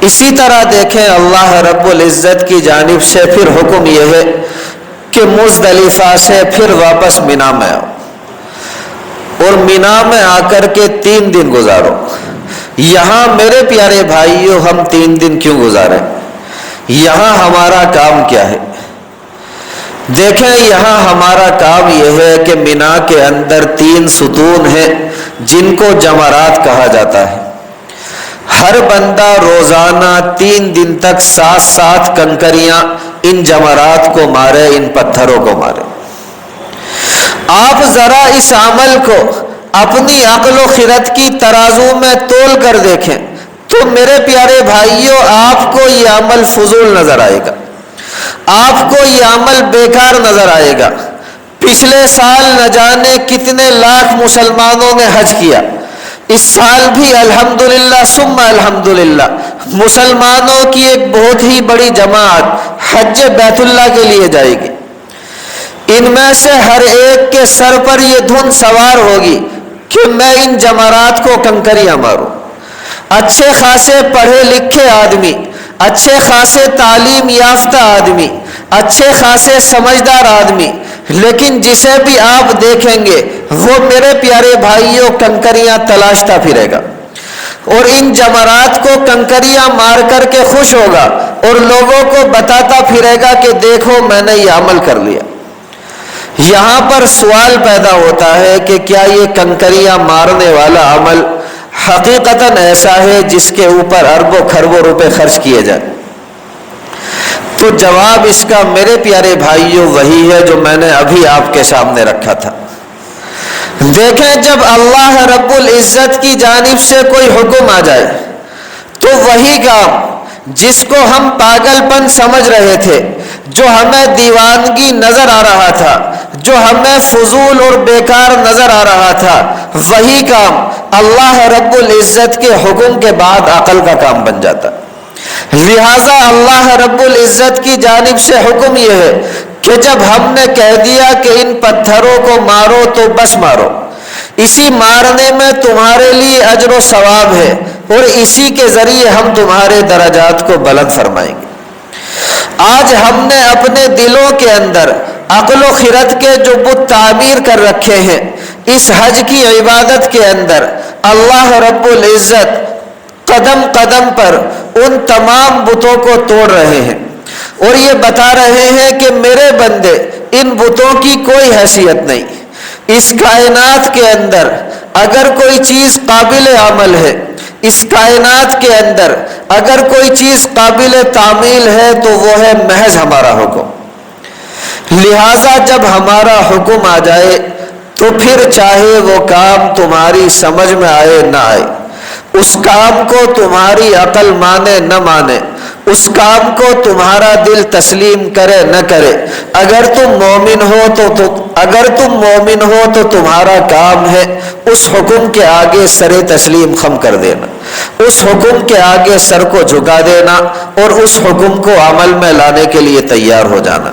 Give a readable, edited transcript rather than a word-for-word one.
اسی طرح دیکھیں اللہ رب العزت کی جانب سے پھر حکم یہ ہے کہ مزدلفہ سے پھر واپس مینا میں آؤ، اور مینا میں آ کر کے 3 دن گزارو۔ یہاں میرے پیارے بھائیوں ہم 3 دن کیوں گزاریں؟ یہاں ہمارا کام کیا ہے؟ دیکھیں یہاں ہمارا کام یہ ہے کہ مینا کے اندر 3 ستون ہیں جن کو جمرات کہا جاتا ہے۔ ہر بندہ روزانہ 3 دن تک 7 کنکریاں ان جمرات کو مارے، ان پتھروں کو مارے۔ آپ ذرا اس عمل کو اپنی عقل و خرد کی ترازو میں تول کر دیکھیں تو میرے پیارے بھائیوں آپ کو یہ عمل فضول نظر آئے گا، آپ کو یہ عمل بیکار نظر آئے گا۔ پچھلے سال نہ جانے کتنے لاکھ مسلمانوں نے حج کیا، اس سال بھی الحمدللہ ثم الحمدللہ مسلمانوں کی ایک بہت ہی بڑی جماعت حج بیت اللہ کے لیے جائے گی۔ ان میں سے ہر ایک کے سر پر یہ دھن سوار ہوگی کہ میں ان جمرات کو کنکریاں ماروں۔ اچھے خاصے پڑھے لکھے آدمی، اچھے خاصے تعلیم یافتہ آدمی، اچھے خاصے سمجھدار آدمی، لیکن جسے بھی آپ دیکھیں گے وہ میرے پیارے بھائیوں کنکریاں تلاشتا پھرے گا، اور ان جمرات کو کنکریاں مار کر کے خوش ہوگا اور لوگوں کو بتاتا پھرے گا کہ دیکھو میں نے یہ عمل کر لیا۔ یہاں پر سوال پیدا ہوتا ہے کہ کیا یہ کنکریاں مارنے والا عمل حقیقتاً ایسا ہے جس کے اوپر اربوں کھربوں روپے خرچ کیے جائیں؟ تو جواب اس کا میرے پیارے بھائیوں وہی ہے جو میں نے ابھی آپ کے سامنے رکھا تھا۔ دیکھیں جب اللہ رب العزت کی جانب سے کوئی حکم آ جائے تو وہی کام جس کو ہم پاگل پن سمجھ رہے تھے، جو ہمیں دیوانگی نظر آ رہا تھا، جو ہمیں فضول اور بیکار نظر آ رہا تھا، وہی کام اللہ رب العزت کے حکم کے بعد عقل کا کام بن جاتا۔ لہذا اللہ رب العزت کی جانب سے حکم یہ ہے کہ جب ہم نے کہہ دیا کہ ان پتھروں کو مارو تو بس مارو، اسی مارنے میں تمہارے لیے اجر و ثواب ہے، اور اسی کے ذریعے ہم تمہارے درجات کو بلند فرمائیں گے۔ آج ہم نے اپنے دلوں کے اندر عقل و خرد کے جو بت تعمیر کر رکھے ہیں، اس حج کی عبادت کے اندر اللہ رب العزت قدم قدم پر ان تمام بتوں کو توڑ رہے ہیں، اور یہ بتا رہے ہیں کہ میرے بندے ان بتوں کی کوئی حیثیت نہیں۔ اس کائنات کے اندر اگر کوئی چیز قابل عمل ہے، اس کائنات کے اندر اگر کوئی چیز قابل تعمیل ہے تو وہ ہے محض ہمارا حکم۔ لہذا جب ہمارا حکم آ جائے تو پھر چاہے وہ کام تمہاری سمجھ میں آئے نہ آئے، اس کام کو تمہاری عقل مانے نہ مانے، اس کام کو تمہارا دل تسلیم کرے نہ کرے، اگر تم مومن ہو تو تمہارا کام ہے اس حکم کے آگے سر تسلیم خم کر دینا، اس حکم کے آگے سر کو جھکا دینا، اور اس حکم کو عمل میں لانے کے لیے تیار ہو جانا۔